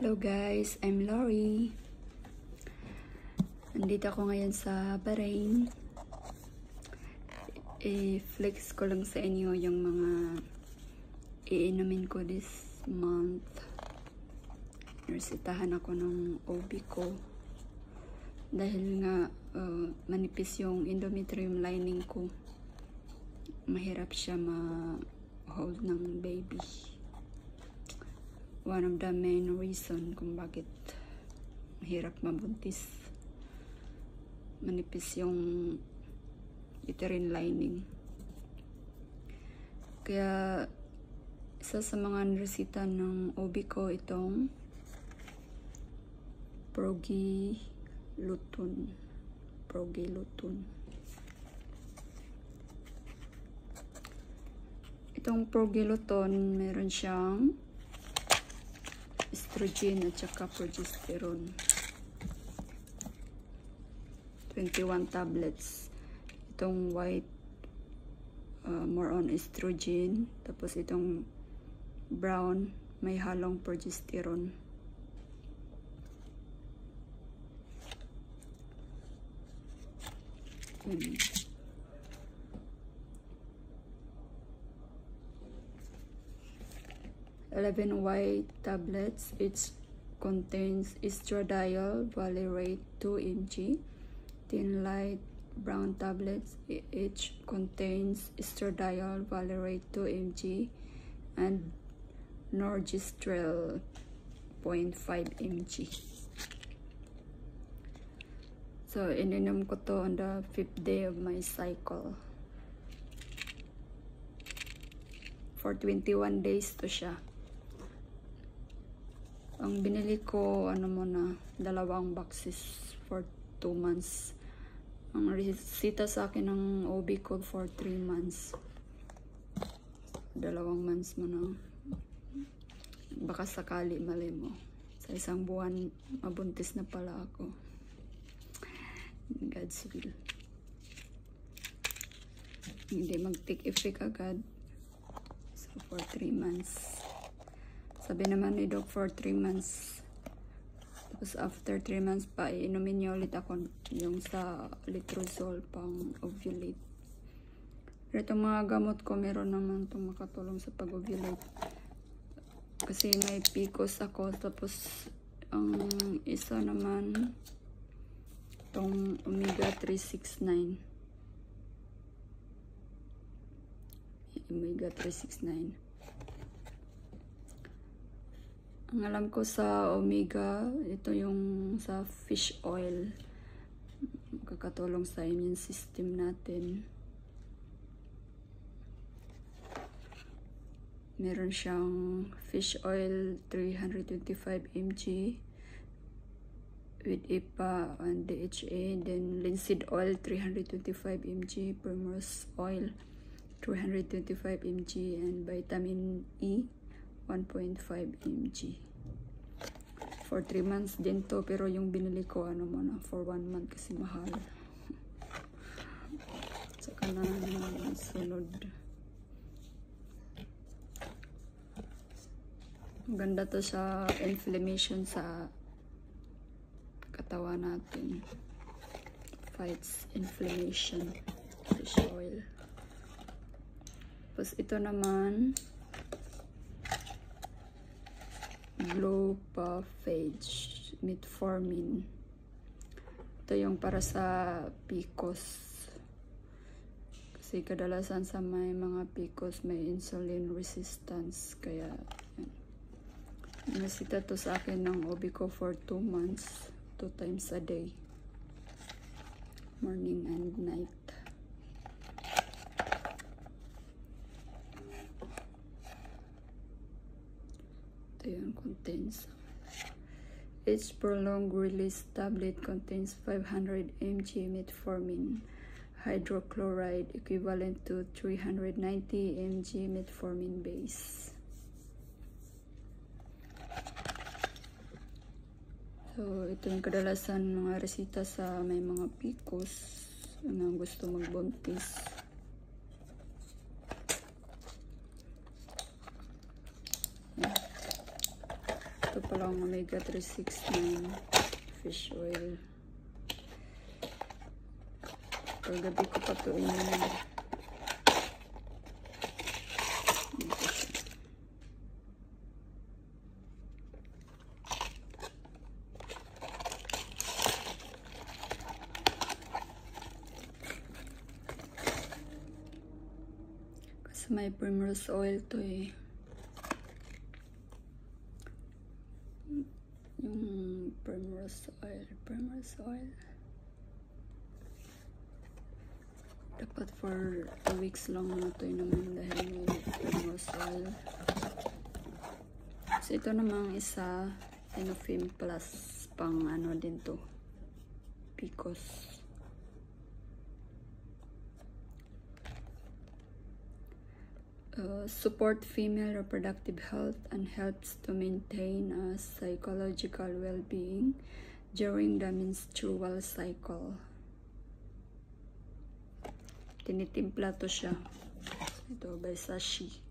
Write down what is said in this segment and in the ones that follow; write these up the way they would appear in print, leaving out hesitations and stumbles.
Hello guys, I'm Lori. Nandito ako ngayon sa Bahrain. I-flex ko lang sa inyo yung mga iinumin ko this month. Resetahan ako ng OB ko. Dahil nga manipis yung endometrium lining ko. Mahirap siya ma-hold ng baby. One of the main reason kung bakit mahirap mabuntis. Manipis yung uterine lining. Kaya isa sa mga resita ng OB ko itong Progiluton. Itong Progiluton, meron siyang estrogen at saka progesterone. 21 tablets. Itong white more on estrogen, tapos itong brown may halong progesterone. Hmm. 11 white tablets, each contains estradiol valerate 2 mg. 10 light brown tablets, each contains estradiol valerate 2 mg and norgestrel 0.5 mg. So ininom ko to on the 5th day of my cycle. For 21 days to siya. Ang binili ko, muna, 2 boxes for 2 months. Ang resita sa akin ng OB ko for 3 months. 2 months muna. Baka sakali, mali mo. Sa isang buwan, mabuntis na pala ako. God's will. Hindi mag-take effect agad. So, for 3 months. Sabi naman ni Doc for 3 months. Tapos after 3 months pa, inumin niyo ulit ako yung sa letrozole pang ovulate. Pero itong mga gamot ko, meron naman itong makatulong sa pag-ovulate. Kasi may PCOS ako. Tapos ang isa naman, itong omega 369. Omega 369. Ang alam ko sa omega, ito yung sa fish oil. Makakatulong sa immune system natin. Meron siyang fish oil 325 mg with EPA and DHA. Then linseed oil 325 mg, primrose oil 325 mg and vitamin E 1.5 mg. For 3 months din to, pero yung binili ko muna for 1 month kasi mahal. Saka na sunod. Maganda to sa inflammation sa katawan natin. Fights inflammation. Fish oil. Tapos ito naman Glopafage metformin. Ito yung para sa PCOS. Kasi kadalasan sa may mga PCOS may insulin resistance. Kaya nasita to sa akin ng OB ko for 2 months. 2 times a day. Morning and night. Ito yung contains. Each prolonged release tablet contains 500 mg metformin hydrochloride equivalent to 390 mg metformin base. So ito yung kadalasan mga resita sa may mga PCOS na gusto magbuntis. Ito palang omega 369 fish oil. Kagabi ko pa ito ininom. Kasi may primrose oil to eh. Yung primrose oil. Dapat for 2 weeks lang na ito naman dahil may primrose oil. So ito namang isa, Enofim Plus, pang ano din to, PCOS. Support female reproductive health and helps to maintain a psychological well-being during the menstrual cycle. Tinitimpla to siya. Ito by Sashi.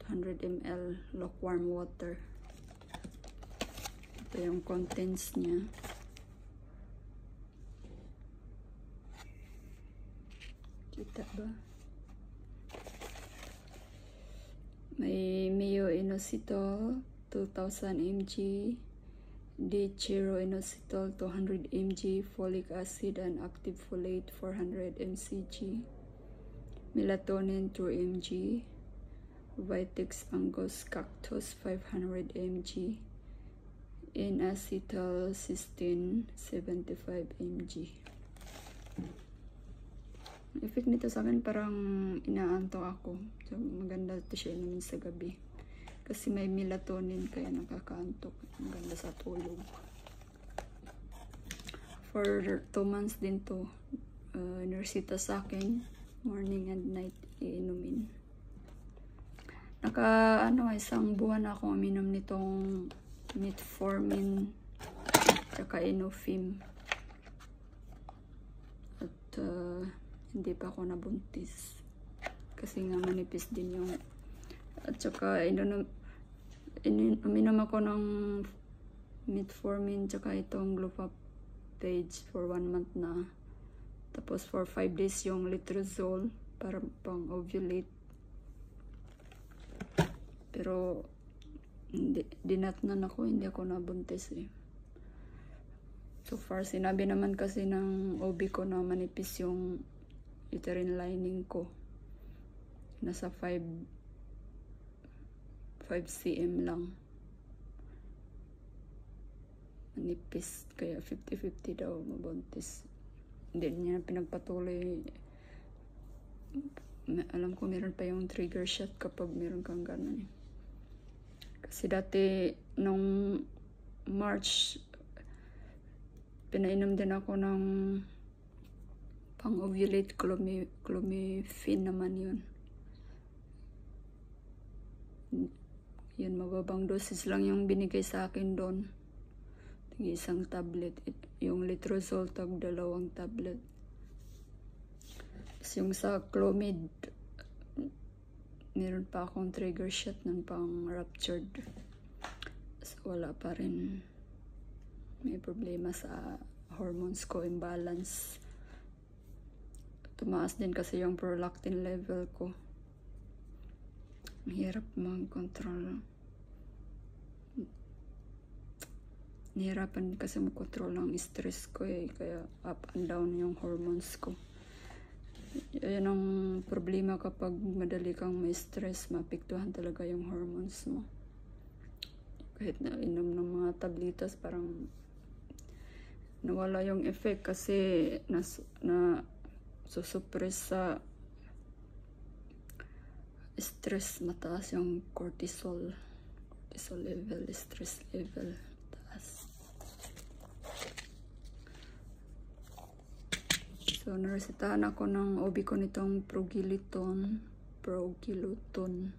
200 ml lukewarm water. Ito yung contents niya. Kita ba? May myo-inositol 2000 mg, D-chiro-inositol 200 mg, folic acid and active folate 400 mcg, melatonin 2 mg, Vitex Angus Cactus 500 mg, N-acetylcysteine 75 mg. Effect nito sa akin parang inaantok ako. So, maganda ito siya naman sa gabi. Kasi may melatonin kaya nakakaantok. Maganda sa tulog. For 2 months din to. Inursita sa akin. Morning and night iinumin. Isang buwan ako uminom nitong metformin tsaka Enofim. At hindi pa ako nabuntis kasi nga manipis din yung, at saka uminom ako ng metformin tsaka itong Glufapage for 1 month na, tapos for 5 days yung letrozole para pang ovulate, pero dinatnan ako, hindi ako nabuntis eh. So far sinabi naman kasi ng OB ko na manipis yung uterine lining ko, nasa 5 cm lang, manipis, kaya 50-50 daw mabuntis. Hindi niya pinagpatuloy. Alam ko meron pa yung trigger shot kapag meron kang ganun. Kasi dati nung March pinainom din ako ng pang-ovulate clomiphene naman yun. Yun, mababang doses lang yung binigay sa akin doon. Isang tablet. Yung letrozole, 2 tablet. Tapos yung sa Clomid, meron pa akong trigger shot ng pang-ruptured. So wala pa rin. May problema sa hormones ko, imbalance. Tumaas din kasi yung prolactin level ko. Hirap mag-control. Nahirapan kasi mag-control ng stress ko eh. Kaya up and down yung hormones ko. Yan ang problema kapag madali kang may stress. Maapektuhan talaga yung hormones mo. Kahit na inom ng mga tablitas, parang nawala yung effect kasi na susuppress sa stress, mataas yung cortisol level, stress level taas. So naresetahan ako ng OB ko nitong Progluton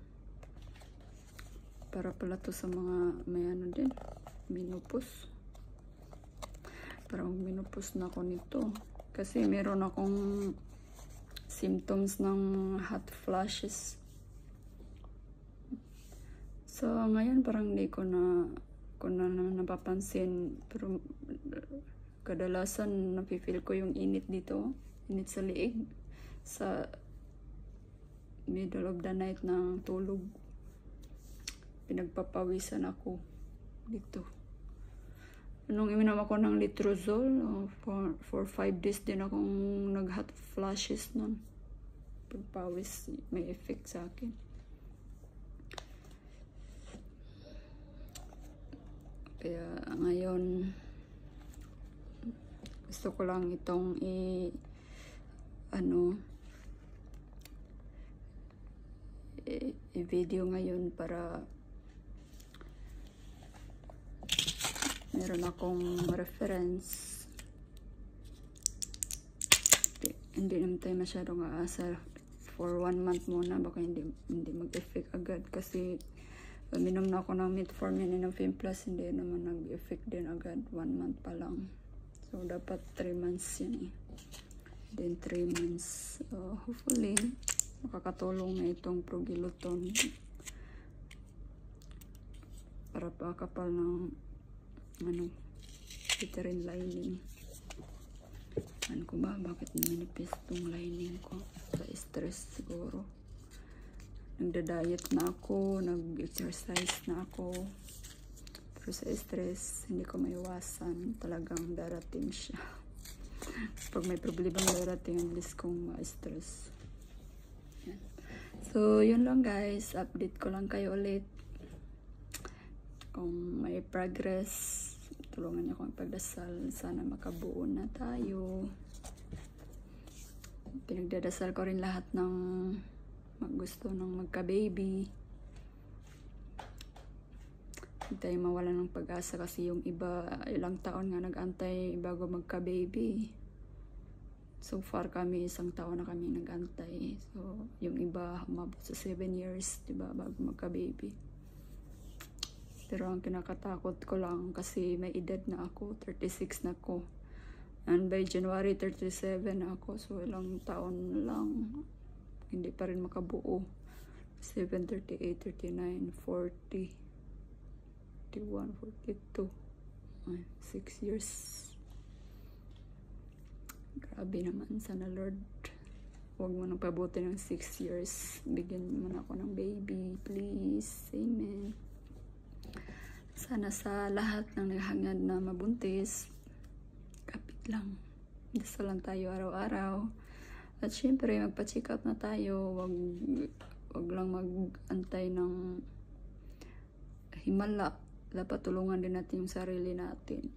para pala to sa mga may ano din, menopause. Parang menopause na ako nito kasi meron akong symptoms ng hot flashes. So ngayon parang hindi ko na ko na napapansin, pero kadalasan napifeel ko yung init dito, init sa liig, sa middle of the night ng tulog. Pinagpapawisan ako dito. Nung iminom ako ng Letrozole, for 5 days din akong nag-hot flashes nun. Pagpawis, may effect sa akin. Kaya ngayon, gusto ko lang itong i-video ngayon para meron akong reference. Hindi naman tayo masyadong aasa for 1 month muna, baka hindi mag-effect agad kasi minom na ako ng metformin and ng Plus, hindi naman nag-effect din agad, 1 month pa lang. So dapat 3 months yun eh. Then 3 months. So hopefully makakatulong na itong Progiluton para pakapal ng uterine lining. Ano ko ba? Bakit manipis tong lining ko? Sa stress siguro. Nagda-diet na ako, nag-exercise na ako. Pero sa stress, hindi ko maiwasan. Talagang darating siya. Pag may problemang darating, ang bilis kong ma-stress. Yan. So, yun lang guys. Update ko lang kayo ulit. Kung may progress, tulungan niyo akong pagdasal. Sana makabuo na tayo. Pinagdadasal ko rin lahat ng gusto ng magka-baby. Hindi tayo mawala ng pag-asa kasi yung iba, ilang taon nga nag-antay bago magka-baby. So far kami, 1 taon na kami nag-antay. So, yung iba, umabot sa 7 years, diba, bago magka-baby. Pero ang kinakatakot ko lang kasi may edad na ako, 36 na ako. And by January 37 na ako, so ilang taon lang, hindi pa rin makabuo. 7, 38, 39, 40, 41, 42. 6 years. Grabe naman. Sana Lord, huwag mo nang pabuti ng 6 years. Bigyan mo na ako ng baby, please. Amen. Sana sa lahat ng naghangad na mabuntis, kapit lang. Dasal lang tayo araw-araw. At syempre, magpa-check up na tayo. Wag lang mag-antay ng himala. Dapat tulungan din natin yung sarili natin.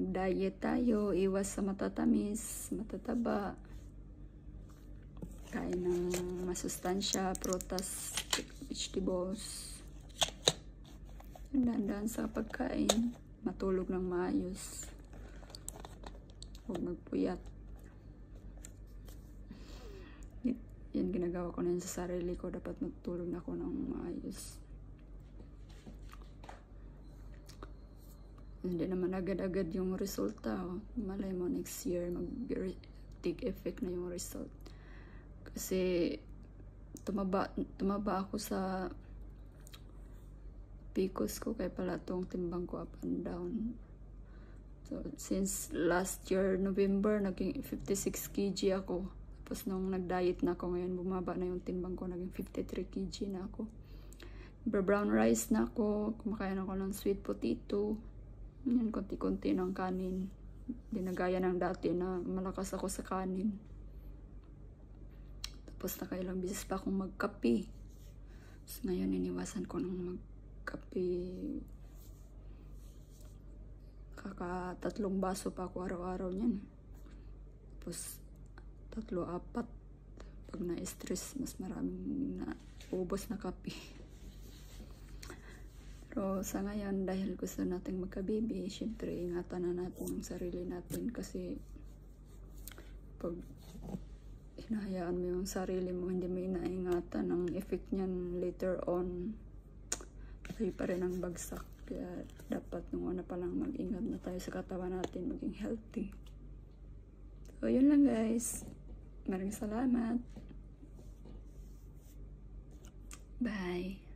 Diet tayo. Iwas sa matatamis, matataba. Kain ng masustansya, prutas, vegetables. Dandan sa pagkain. Matulog ng maayos. Huwag magpuyat. Yan ginagawa ko na sa sarili ko. Dapat matulog na ako ng maayos. Hindi naman agad-agad yung resulta. Malay mo next year mag-take effect na yung result. Kasi tumaba ako sa PCOS ko, kaya pala itong timbang ko up and down. So, since last year, November, naging 56 kg ako. Tapos nung nag-diet na ako, ngayon bumaba na yung timbang ko, naging 53 kg na ako. Brown rice na ako, kumakain ako ng sweet potato. Yan, konti-konti ng kanin. Hindi na gaya ng dati na malakas ako sa kanin. Tapos nakailang beses pa akong magkape. Tapos ngayon iniwasan ko ng magkape. Kaka-3 baso pa ako araw-araw niyan. Tapos 3-4. Pag na-stress, mas maraming ubos na kape. Pero sa ngayon, dahil gusto natin magka-baby, syempre ingatan na natin ang sarili natin kasi pag hinahayaan mo yung sarili mo, hindi mo inaingatan, ang effect niyan later on tayo pa rin ang bagsak. Kaya dapat nung una pa lang mag-ingat na tayo sa katawan natin, maging healthy. So yun lang guys, maraming salamat, bye.